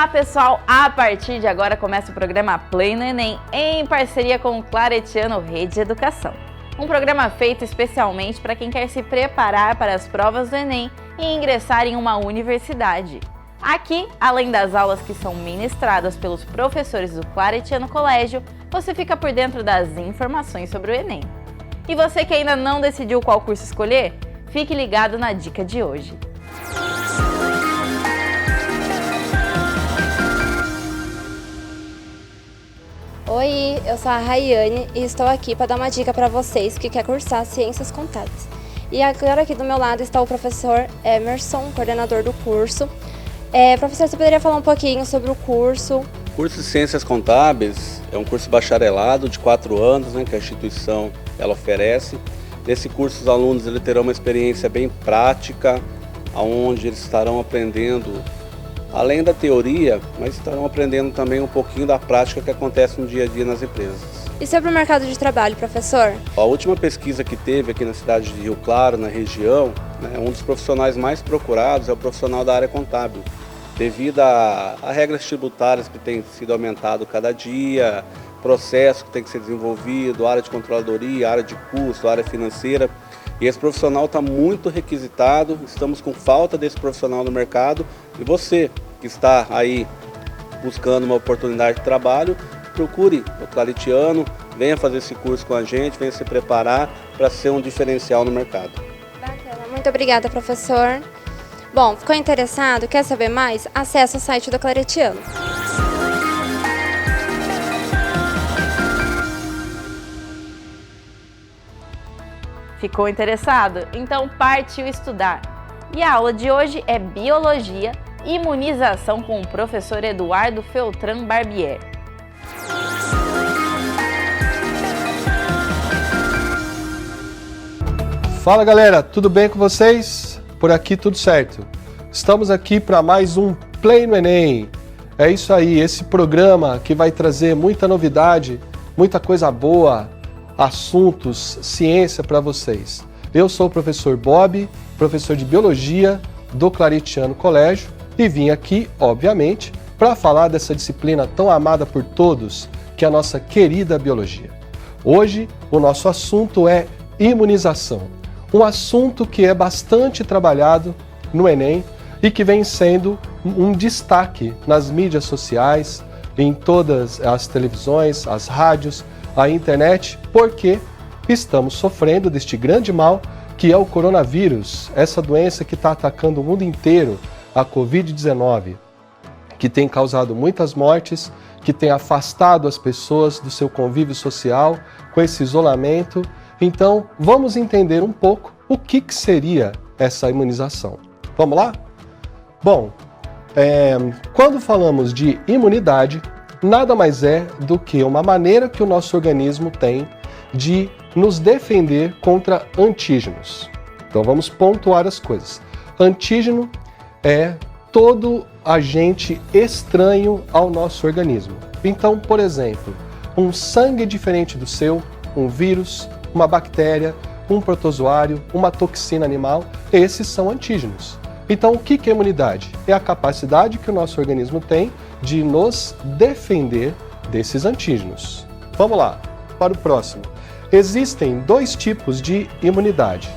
pessoal, a partir de agora começa o programa Play no Enem, em parceria com o Claretiano Rede de Educação. Um programa feito especialmente para quem quer se preparar para as provas do Enem e ingressar em uma universidade. Aqui, além das aulas que são ministradas pelos professores do Claretiano Colégio, você fica por dentro das informações sobre o Enem. E você que ainda não decidiu qual curso escolher, fique ligado na dica de hoje. Oi, eu sou a Rayane e estou aqui para dar uma dica para vocês que quer cursar Ciências Contábeis. E agora aqui do meu lado está o professor Emerson, coordenador do curso. Professor, você poderia falar um pouquinho sobre o curso? O curso de Ciências Contábeis é um curso bacharelado de 4 anos, que a instituição ela oferece. Nesse curso os alunos terão uma experiência bem prática, onde eles estarão aprendendo além da teoria, mas estarão aprendendo também um pouquinho da prática que acontece no dia a dia nas empresas. E sobre o mercado de trabalho, professor? A última pesquisa que teve aqui na cidade de Rio Claro, na região, um dos profissionais mais procurados é o profissional da área contábil, devido a regras tributárias que têm sido aumentado cada dia, processo que tem que ser desenvolvido, área de controladoria, área de custo, área financeira. E esse profissional está muito requisitado, estamos com falta desse profissional no mercado. E você que está aí buscando uma oportunidade de trabalho, procure o Claretiano, venha fazer esse curso com a gente, venha se preparar para ser um diferencial no mercado. Bacana, muito obrigada, professor. Bom, ficou interessado? Quer saber mais? Acesse o site do Claretiano. Ficou interessado? Então partiu estudar! E a aula de hoje é Biologia, Imunização com o professor Eduardo Feltran Barbier. Fala galera, tudo bem com vocês? Por aqui tudo certo. Estamos aqui para mais um Play no Enem. É isso aí, esse programa que vai trazer muita novidade, muita coisa boa, assuntos, ciência para vocês. Eu sou o professor Bob, professor de Biologia do Claretiano Colégio e vim aqui, obviamente, para falar dessa disciplina tão amada por todos, que é a nossa querida Biologia. Hoje, o nosso assunto é imunização, um assunto que é bastante trabalhado no Enem e que vem sendo um destaque nas mídias sociais, em todas as televisões, as rádios, a internet, porque estamos sofrendo deste grande mal que é o coronavírus, essa doença que está atacando o mundo inteiro, a Covid-19, que tem causado muitas mortes, que tem afastado as pessoas do seu convívio social, com esse isolamento. Então, vamos entender um pouco o que seria essa imunização. Vamos lá? Bom, quando falamos de imunidade, nada mais é do que uma maneira que o nosso organismo tem de nos defender contra antígenos. Então vamos pontuar as coisas. Antígeno é todo agente estranho ao nosso organismo. Então, por exemplo, um sangue diferente do seu, um vírus, uma bactéria, um protozoário, uma toxina animal, esses são antígenos. Então, o que é imunidade? É a capacidade que o nosso organismo tem de nos defender desses antígenos. Vamos lá, para o próximo. Existem 2 tipos de imunidade: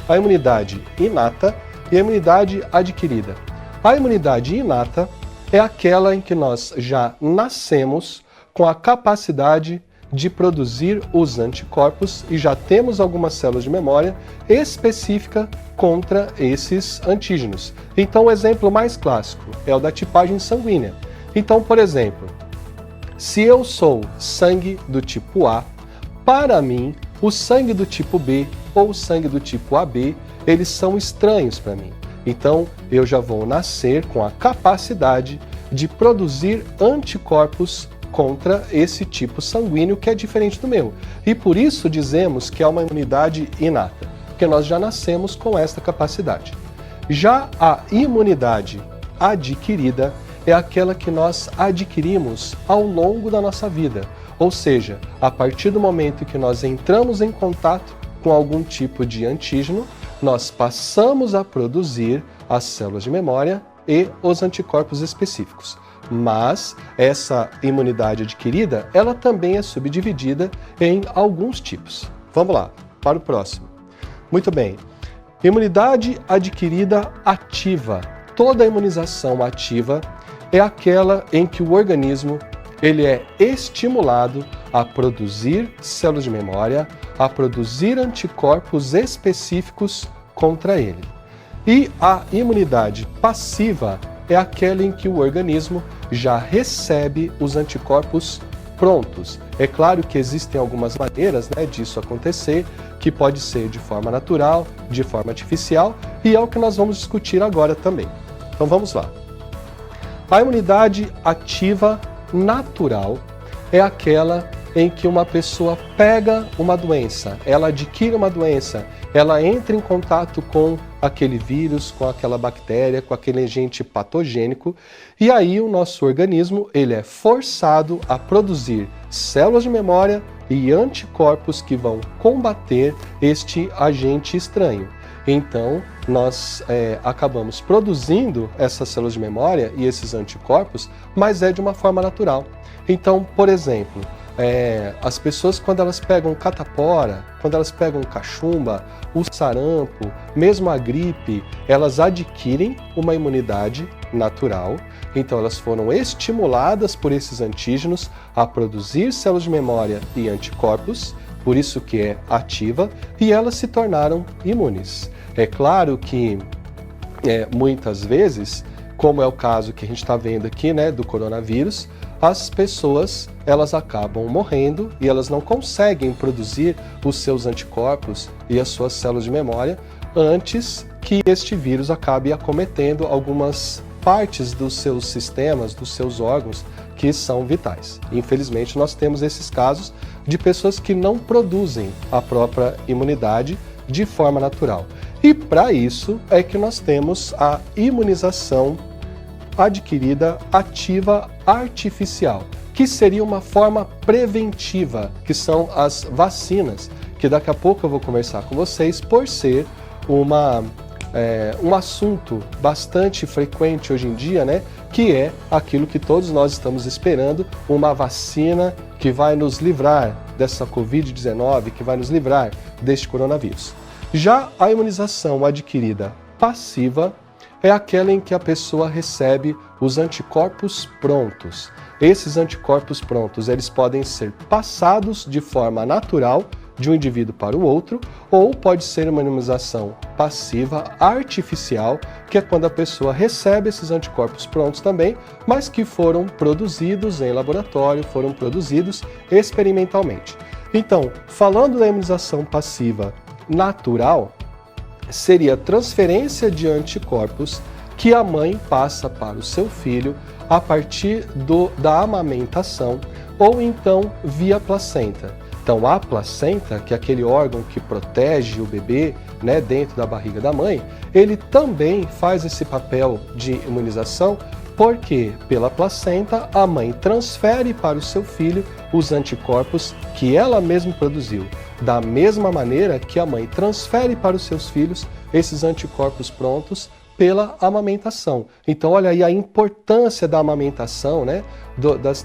a imunidade inata e a imunidade adquirida. A imunidade inata é aquela em que nós já nascemos com a capacidade de produzir os anticorpos e já temos algumas células de memória específica contra esses antígenos. Então, o exemplo mais clássico é o da tipagem sanguínea. Então, por exemplo, se eu sou sangue do tipo A, para mim, o sangue do tipo B ou o sangue do tipo AB, eles são estranhos para mim. Então, eu já vou nascer com a capacidade de produzir anticorpos contra esse tipo sanguíneo que é diferente do meu. E por isso dizemos que é uma imunidade inata, porque nós já nascemos com esta capacidade. Já a imunidade adquirida é aquela que nós adquirimos ao longo da nossa vida. Ou seja, a partir do momento que nós entramos em contato com algum tipo de antígeno, nós passamos a produzir as células de memória e os anticorpos específicos. Mas essa imunidade adquirida, ela também é subdividida em alguns tipos. Vamos lá, para o próximo. Muito bem. Imunidade adquirida ativa. Toda imunização ativa é aquela em que o organismo ele é estimulado a produzir células de memória, a produzir anticorpos específicos contra ele. E a imunidade passiva é aquela em que o organismo já recebe os anticorpos prontos. É claro que existem algumas maneiras, disso acontecer, que pode ser de forma natural, de forma artificial, e é o que nós vamos discutir agora também. Então vamos lá. A imunidade ativa natural é aquela em que uma pessoa pega uma doença, ela adquire uma doença, ela entra em contato com aquele vírus, com aquela bactéria, com aquele agente patogênico, e aí o nosso organismo ele é forçado a produzir células de memória e anticorpos que vão combater este agente estranho. Então, nós acabamos produzindo essas células de memória e esses anticorpos, mas é de uma forma natural. Então, por exemplo, as pessoas quando elas pegam catapora, quando elas pegam cachumba, o sarampo, mesmo a gripe, elas adquirem uma imunidade natural. Então elas foram estimuladas por esses antígenos a produzir células de memória e anticorpos, por isso que é ativa, e elas se tornaram imunes. É claro que muitas vezes, como é o caso que a gente está vendo aqui, do coronavírus, as pessoas elas acabam morrendo e elas não conseguem produzir os seus anticorpos e as suas células de memória antes que este vírus acabe acometendo algumas partes dos seus sistemas, dos seus órgãos que são vitais. Infelizmente, nós temos esses casos de pessoas que não produzem a própria imunidade de forma natural. E para isso é que nós temos a imunização adquirida ativa artificial, que seria uma forma preventiva, que são as vacinas, que daqui a pouco eu vou conversar com vocês, por ser um assunto bastante frequente hoje em dia, que é aquilo que todos nós estamos esperando, uma vacina que vai nos livrar dessa Covid-19, que vai nos livrar deste coronavírus. Já a imunização adquirida passiva é aquela em que a pessoa recebe os anticorpos prontos. Esses anticorpos prontos, eles podem ser passados de forma natural de um indivíduo para o outro, ou pode ser uma imunização passiva artificial, que é quando a pessoa recebe esses anticorpos prontos também, mas que foram produzidos em laboratório, foram produzidos experimentalmente. Então, falando da imunização passiva natural, seria transferência de anticorpos que a mãe passa para o seu filho a partir da amamentação ou então via placenta. Então a placenta, que é aquele órgão que protege o bebê dentro da barriga da mãe, ele também faz esse papel de imunização, porque pela placenta a mãe transfere para o seu filho os anticorpos que ela mesma produziu. Da mesma maneira que a mãe transfere para os seus filhos esses anticorpos prontos pela amamentação. Então olha aí a importância da amamentação,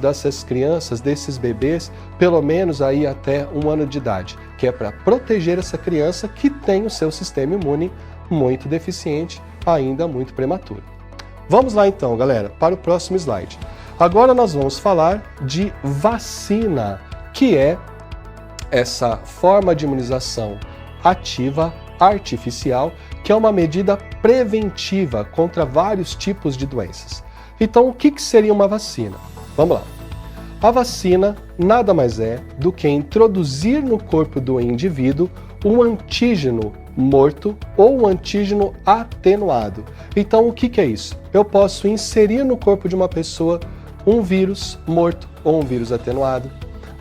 dessas crianças, desses bebês, pelo menos aí até 1 ano de idade, que é para proteger essa criança que tem o seu sistema imune muito deficiente, ainda muito prematuro. Vamos lá então, galera, para o próximo slide. Agora nós vamos falar de vacina, que é essa forma de imunização ativa artificial, que é uma medida preventiva contra vários tipos de doenças. Então, o que seria uma vacina? Vamos lá. A vacina nada mais é do que introduzir no corpo do indivíduo um antígeno morto ou um antígeno atenuado. Então, o que é isso? Eu posso inserir no corpo de uma pessoa um vírus morto ou um vírus atenuado,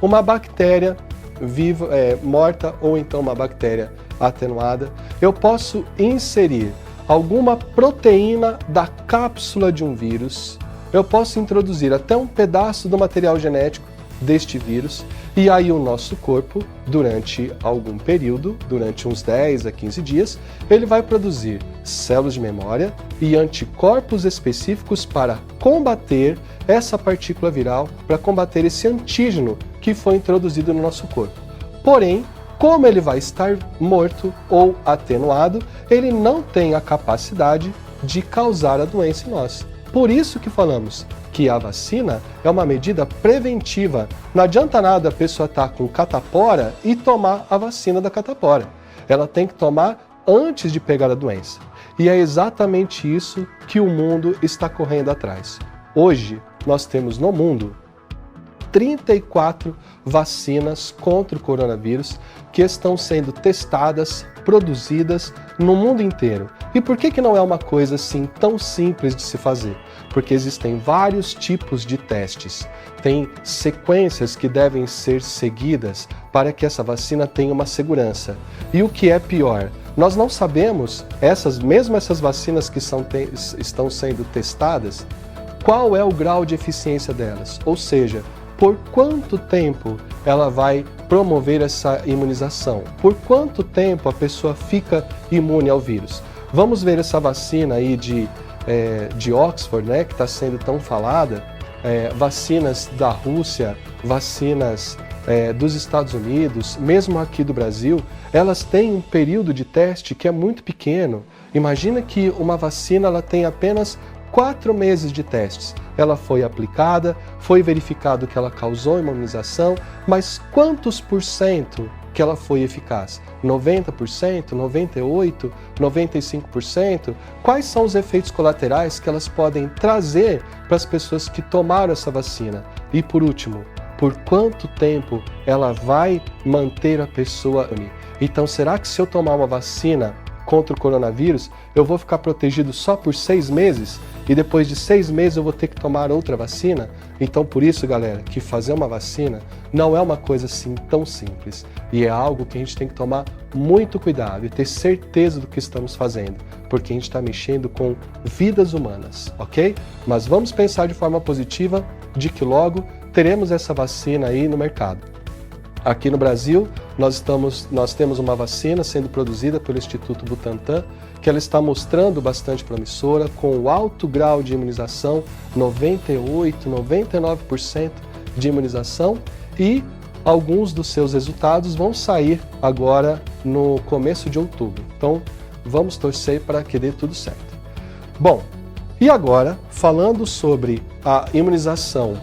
uma bactéria viva, morta ou então uma bactéria atenuada. Eu posso inserir alguma proteína da cápsula de um vírus. Eu posso introduzir até um pedaço do material genético deste vírus E aí o nosso corpo, durante algum período, durante uns 10 a 15 dias, ele vai produzir células de memória e anticorpos específicos para combater essa partícula viral, para combater esse antígeno que foi introduzido no nosso corpo. Porém, como ele vai estar morto ou atenuado, ele não tem a capacidade de causar a doença em nós. Por isso que falamos que a vacina é uma medida preventiva. Não adianta nada a pessoa estar com catapora e tomar a vacina da catapora. Ela tem que tomar antes de pegar a doença. E é exatamente isso que o mundo está correndo atrás. Hoje, nós temos no mundo 34 vacinas contra o coronavírus que estão sendo testadas, produzidas no mundo inteiro. E por que não é uma coisa assim tão simples de se fazer? Porque existem vários tipos de testes. Tem sequências que devem ser seguidas para que essa vacina tenha uma segurança. E o que é pior, nós não sabemos, mesmo essas vacinas que estão sendo testadas, qual é o grau de eficiência delas. Ou seja, por quanto tempo ela vai promover essa imunização? Por quanto tempo a pessoa fica imune ao vírus? Vamos ver essa vacina aí de Oxford, né, que está sendo tão falada, vacinas da Rússia, vacinas dos Estados Unidos, mesmo aqui do Brasil, elas têm um período de teste que é muito pequeno. Imagina que uma vacina ela tem apenas 4 meses de testes. Ela foi aplicada, foi verificado que ela causou imunização, mas quantos % que ela foi eficaz? 90%, 98%, 95%? Quais são os efeitos colaterais que elas podem trazer para as pessoas que tomaram essa vacina? E por último, por quanto tempo ela vai manter a pessoa imune? Então, será que se eu tomar uma vacina contra o coronavírus, eu vou ficar protegido só por 6 meses? E depois de 6 meses eu vou ter que tomar outra vacina? Então, por isso, galera, que fazer uma vacina não é uma coisa assim tão simples. E é algo que a gente tem que tomar muito cuidado e ter certeza do que estamos fazendo, porque a gente está mexendo com vidas humanas, ok? Mas vamos pensar de forma positiva de que logo teremos essa vacina aí no mercado. Aqui no Brasil, nós temos uma vacina sendo produzida pelo Instituto Butantan, que ela está mostrando bastante promissora, com alto grau de imunização, 98%, 99% de imunização, e alguns dos seus resultados vão sair agora no começo de outubro. Então, vamos torcer para que dê tudo certo. Bom, e agora, falando sobre a imunização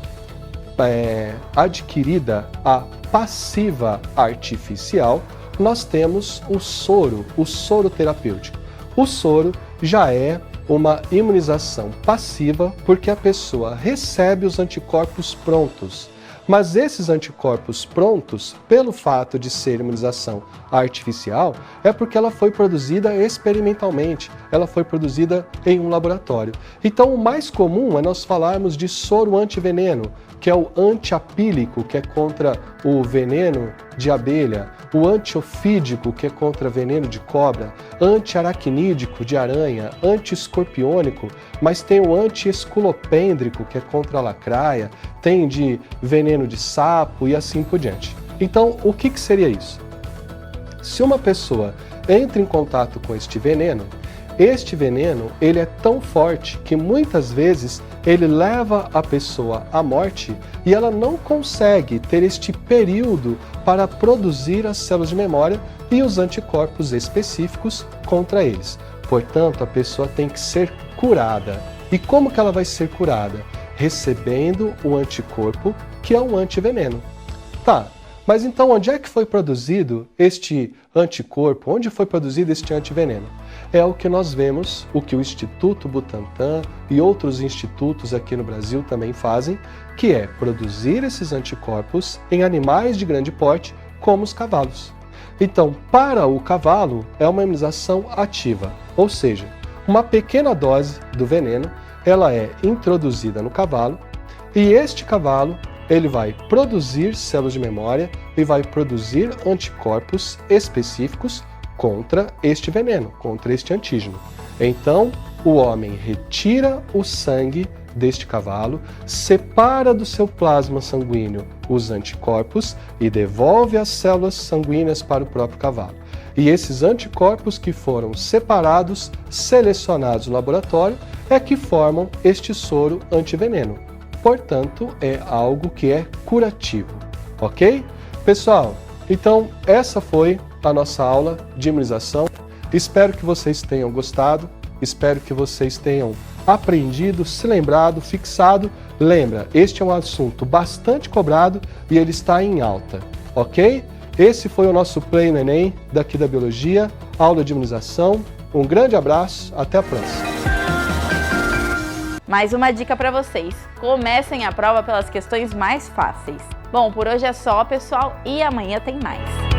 adquirida, a passiva artificial, nós temos o soro terapêutico. O soro já é uma imunização passiva porque a pessoa recebe os anticorpos prontos. Mas esses anticorpos prontos, pelo fato de ser imunização artificial, é porque ela foi produzida experimentalmente, ela foi produzida em um laboratório. Então o mais comum é nós falarmos de soro antiveneno, que é o antiapílico, que é contra o veneno de abelha, o antiofídico, que é contra veneno de cobra, antiaracnídico de aranha, antiescorpiônico, mas tem o antiesculopêndrico, que é contra a lacraia, tem de veneno de sapo e assim por diante. Então, o que seria isso? Se uma pessoa entra em contato com este veneno ele é tão forte que muitas vezes ele leva a pessoa à morte e ela não consegue ter este período para produzir as células de memória e os anticorpos específicos contra eles. Portanto, a pessoa tem que ser curada. E como que ela vai ser curada? Recebendo o anticorpo, que é o antiveneno. Tá, mas então onde é que foi produzido este anticorpo? Onde foi produzido este antiveneno? É o que nós vemos, o que o Instituto Butantan e outros institutos aqui no Brasil também fazem, que é produzir esses anticorpos em animais de grande porte, como os cavalos. Então, para o cavalo, é uma imunização ativa, ou seja, uma pequena dose do veneno, ela é introduzida no cavalo, e este cavalo ele vai produzir células de memória e vai produzir anticorpos específicos contra este veneno, contra este antígeno. Então, o homem retira o sangue deste cavalo, separa do seu plasma sanguíneo os anticorpos e devolve as células sanguíneas para o próprio cavalo. E esses anticorpos que foram separados, selecionados no laboratório, é que formam este soro antiveneno. Portanto, é algo que é curativo, ok? Pessoal, então essa foi a nossa aula de imunização. Espero que vocês tenham gostado, espero que vocês tenham aprendido, se lembrado, fixado. Lembra, este é um assunto bastante cobrado e ele está em alta, ok? Esse foi o nosso Play no Enem, daqui da Biologia, aula de imunização. Um grande abraço, até a próxima. Mais uma dica para vocês: comecem a prova pelas questões mais fáceis. Bom, por hoje é só, pessoal, e amanhã tem mais.